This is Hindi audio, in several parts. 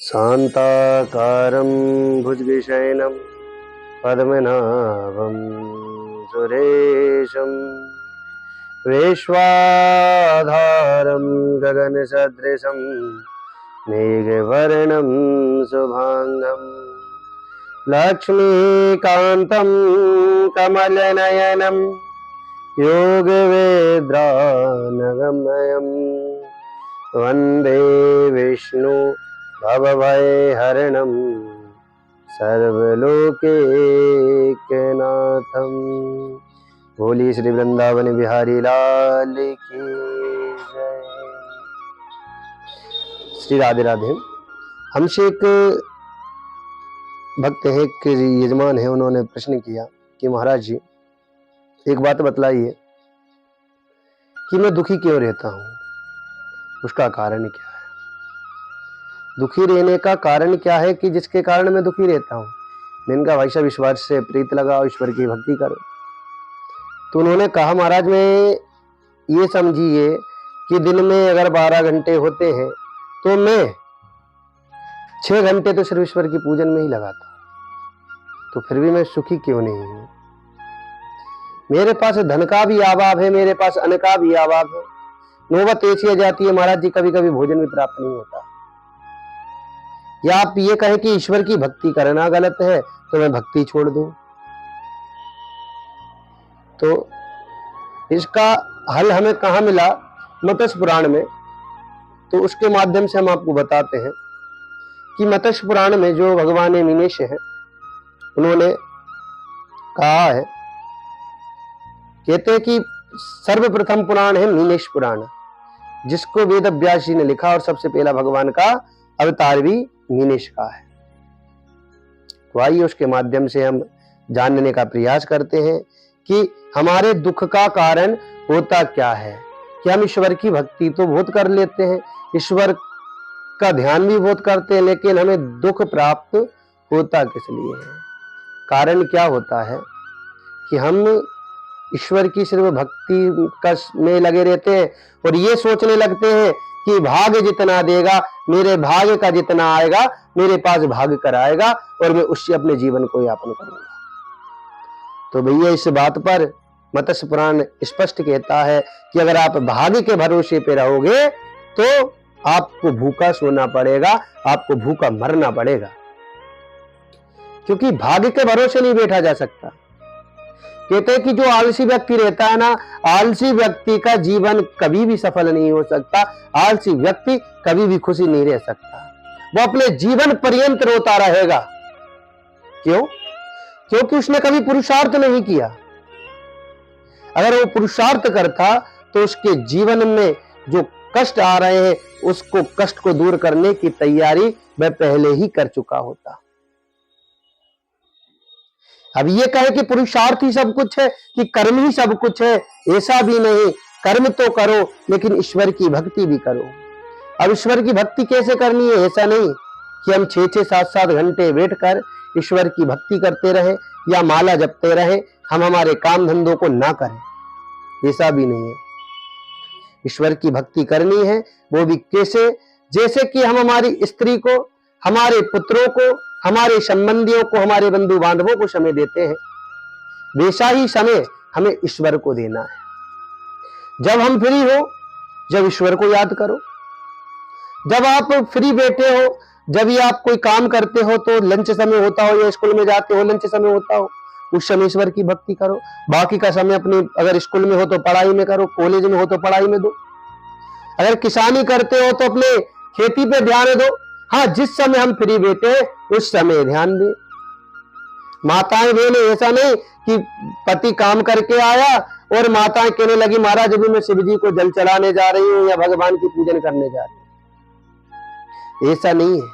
शान्ताकारं भुजगशयनं पद्मनाभं सुरेशं विश्वाधारं गगनसदृशं मेघवर्णं शुभांगं लक्ष्मीकान्तं कमलनयनं योगवेद्रानगमयं वन्दे विष्णु भवभयहरणं सर्वलोकैकनाथं। बोली श्री वृंदावन बिहारी लाल की जय। श्री राधे राधे। हमसे एक भक्त है, एक यजमान है, उन्होंने प्रश्न किया कि महाराज जी एक बात बतलाइए कि मैं दुखी क्यों रहता हूँ, उसका कारण क्या है। दुखी रहने का कारण क्या है कि जिसके कारण मैं दुखी रहता हूँ। मैंने कहा भाई साहब ईश्वर से प्रीत लगाओ, ईश्वर की भक्ति करो। तो उन्होंने कहा महाराज में ये समझिए कि दिन में अगर 12 घंटे होते हैं तो मैं 6 घंटे तो सिर्फ ईश्वर की पूजन में ही लगाता हूँ, तो फिर भी मैं सुखी क्यों नहीं हूँ। मेरे पास धन का भी अभाव है, मेरे पास अन्न का भी अभाव है। नौबत ऐसी आ जाती है महाराज जी कभी कभी भोजन भी प्राप्त नहीं होता। या आप ये कहें कि ईश्वर की भक्ति करना गलत है तो मैं भक्ति छोड़ दूं। तो इसका हल हमें कहाँ मिला, मत्स्य पुराण में। तो उसके माध्यम से हम आपको बताते हैं कि मत्स्य पुराण में जो भगवान मीनेश है उन्होंने कहा है, कहते हैं कि सर्वप्रथम पुराण है मीनेश पुराण, जिसको वेद व्यास जी ने लिखा और सबसे पहला भगवान का अवतार भी मीनेश का है। तो आइए उसके माध्यम से हम जानने का प्रयास करते हैं कि हमारे दुख का कारण होता क्या है। कि हम ईश्वर की भक्ति तो बहुत कर लेते हैं, ईश्वर का ध्यान भी बहुत करते हैं, लेकिन हमें दुख प्राप्त होता किस लिए है। कारण क्या होता है कि हम ईश्वर की सिर्फ भक्ति में लगे रहते हैं और ये सोचने लगते हैं कि भाग्य जितना देगा, मेरे भाग्य का जितना आएगा मेरे पास भाग्य कर आएगा और मैं उससे अपने जीवन को यापन करूंगा। तो भैया इस बात पर मत्स्य पुराण स्पष्ट कहता है कि अगर आप भाग्य के भरोसे पे रहोगे तो आपको भूखा सोना पड़ेगा, आपको भूखा मरना पड़ेगा, क्योंकि भाग्य के भरोसे नहीं बैठा जा सकता। कहते हैं कि जो आलसी व्यक्ति रहता है ना, आलसी व्यक्ति का जीवन कभी भी सफल नहीं हो सकता, आलसी व्यक्ति कभी भी खुशी नहीं रह सकता, वो अपने जीवन पर्यंत रोता रहेगा। क्यों? क्योंकि उसने कभी पुरुषार्थ नहीं किया। अगर वो पुरुषार्थ करता तो उसके जीवन में जो कष्ट आ रहे हैं उसको कष्ट को दूर करने की तैयारी वह पहले ही कर चुका होता। अब ये कहे कि पुरुषार्थ ही सब कुछ है, कि कर्म ही सब कुछ है, ऐसा भी नहीं। कर्म तो करो लेकिन ईश्वर की भक्ति भी करो। अब ईश्वर की भक्ति कैसे करनी है, ऐसा नहीं कि हम 6-6, 7-7 घंटे बैठकर ईश्वर की भक्ति करते रहे या माला जपते रहे, हम हमारे काम धंधों को ना करें, ऐसा भी नहीं है। ईश्वर की भक्ति करनी है, वो भी कैसे? जैसे कि हम हमारी स्त्री को, हमारे पुत्रों को, हमारे संबंधियों को, हमारे बंधु बांधवों को समय देते हैं, वैसा ही समय हमें ईश्वर को देना है। जब हम फ्री हो, जब ईश्वर को याद करो। जब आप फ्री बैठे हो, जब भी आप कोई काम करते हो तो लंच समय होता हो या स्कूल में जाते हो लंच समय होता हो, उस समय ईश्वर की भक्ति करो। बाकी का समय अपनी, अगर स्कूल में हो तो पढ़ाई में करो, कॉलेज में हो तो पढ़ाई में दो, अगर किसानी करते हो तो अपने खेती पे ध्यान दो। हाँ, जिस समय हम फ्री बैठे उस समय ध्यान दे। माताएं बहने ऐसा नहीं कि पति काम करके आया और माताएं कहने लगी महाराज अभी मैं शिव जी को जल चलाने जा रही हूं या भगवान की पूजन करने जा रही हूं, ऐसा नहीं है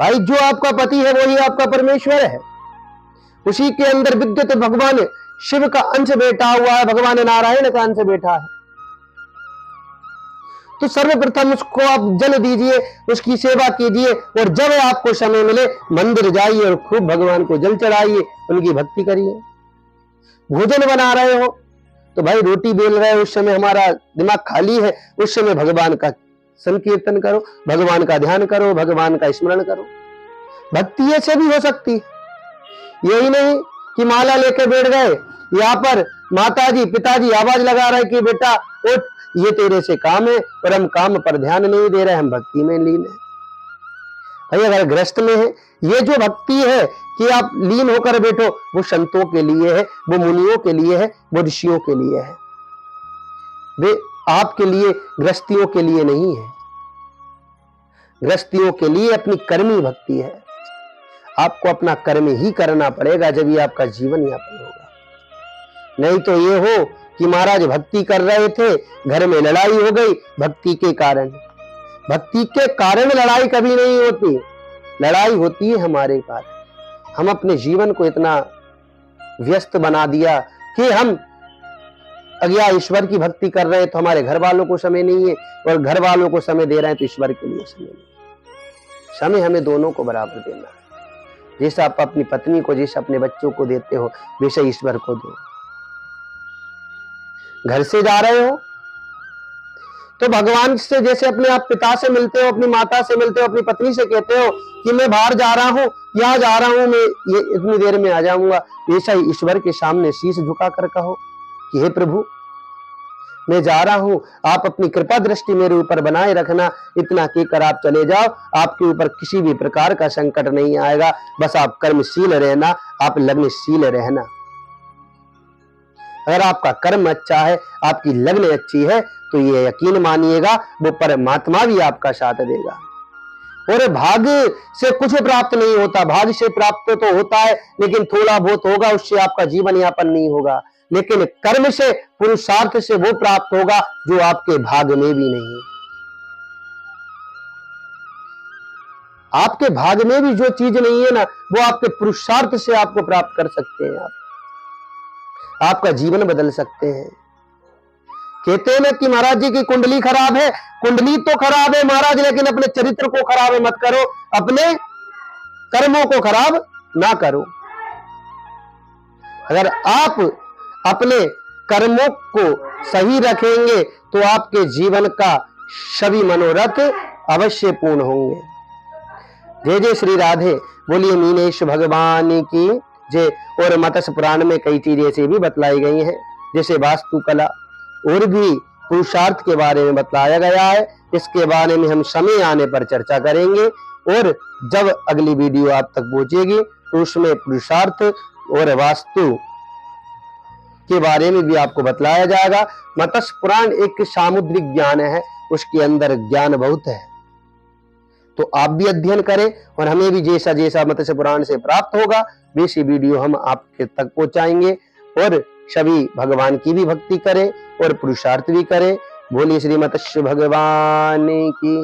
भाई। जो आपका पति है वही आपका परमेश्वर है, उसी के अंदर विद्युत भगवान शिव का अंश बैठा हुआ है, भगवान नारायण का अंश बैठा है। तो सर्वप्रथम उसको आप जल दीजिए, उसकी सेवा कीजिए और जब आपको समय मिले मंदिर जाइए और खूब भगवान को जल चढ़ाइए, उनकी भक्ति करिए। भोजन बना रहे हो तो भाई रोटी बेल रहे हो, उस समय हमारा दिमाग खाली है, उस समय भगवान का संकीर्तन करो, भगवान का ध्यान करो, भगवान का स्मरण करो। भक्ति ऐसे भी हो सकती है। यही नहीं कि माला लेके बैठ गए, यहाँ पर माताजी पिताजी आवाज लगा रहे कि बेटा उठ, ये तेरे से काम है, और हम काम पर ध्यान नहीं दे रहे, हम भक्ति में लीन है। भाई अगर ग्रस्त में है, ये जो भक्ति है कि आप लीन होकर बैठो, वो संतों के लिए है, वो मुनियों के लिए है, वो ऋषियों के लिए है, वे आपके लिए गृहस्थियों के लिए नहीं है। गृहस्थियों के लिए अपनी कर्मी भक्ति है। आपको अपना कर्म ही करना पड़ेगा, जब ये आपका जीवन यापन होगा। नहीं तो ये हो कि महाराज भक्ति कर रहे थे, घर में लड़ाई हो गई भक्ति के कारण। भक्ति के कारण लड़ाई कभी नहीं होती, लड़ाई होती है हमारे कारण। हम अपने जीवन को इतना व्यस्त बना दिया कि हम अज्ञा ईश्वर की भक्ति कर रहे हैं तो हमारे घर वालों को समय नहीं है, और घर वालों को समय दे रहे हैं तो ईश्वर के लिए समय नहीं। समय हमें दोनों को बराबर देना है। जैसा आप अपनी पत्नी को, जैसे अपने बच्चों को देते हो, वैसे ईश्वर को दो। घर से जा रहे हो तो भगवान से जैसे अपने आप पिता से मिलते हो, अपनी माता से मिलते हो, अपनी पत्नी से कहते हो कि मैं बाहर जा रहा हूं, यहां जा रहा हूं, मैं ये इतनी देर में आ जाऊंगा, ऐसा ही ईश्वर के सामने शीश झुकाकर कहो कि हे प्रभु मैं जा रहा हूं, आप अपनी कृपा दृष्टि मेरे ऊपर बनाए रखना, इतना कहकर आप चले जाओ। आपके ऊपर किसी भी प्रकार का संकट नहीं आएगा, बस आप कर्मशील रहना, आप लग्नशील रहना। अगर आपका कर्म अच्छा है, आपकी लग्न अच्छी है, तो ये यकीन मानिएगा वो परमात्मा भी आपका साथ देगा। और भाग्य से कुछ प्राप्त नहीं होता, भाग्य से प्राप्त तो होता है लेकिन थोड़ा बहुत होगा, उससे आपका जीवन यापन नहीं होगा। लेकिन कर्म से, पुरुषार्थ से वो प्राप्त होगा जो आपके भाग्य में भी नहीं है। आपके भाग्य में भी जो चीज नहीं है ना, वो आपके पुरुषार्थ से आपको प्राप्त कर सकते हैं। आपका जीवन बदल सकते हैं। कहते हैं ना कि महाराज जी की कुंडली खराब है, कुंडली तो खराब है महाराज, लेकिन अपने चरित्र को खराब मत करो, अपने कर्मों को खराब ना करो। अगर आप अपने कर्मों को सही रखेंगे तो आपके जीवन का सभी मनोरथ अवश्य पूर्ण होंगे। जय जय श्री राधे, बोलिए मीनेश भगवान की जय। और मत्स्य पुराण में कई चीजें ऐसी भी बतलाई गई हैं, जैसे वास्तुकला और भी पुरुषार्थ के बारे में बताया गया है। इसके बारे में हम समय आने पर चर्चा करेंगे, और जब अगली वीडियो आप तक पहुंचेगी तो उसमें पुरुषार्थ और वास्तु के बारे में भी आपको बतलाया जाएगा। मत्स्य पुराण एक सामुद्रिक ज्ञान है, उसके अंदर ज्ञान बहुत है, तो आप भी अध्ययन करें, और हमें भी जैसा जैसा मत्स्य पुराण से प्राप्त होगा वैसी वीडियो हम आपके तक पहुंचाएंगे। और सभी भगवान की भी भक्ति करें और पुरुषार्थ भी करें। बोलिए श्री मत्स्य भगवान की।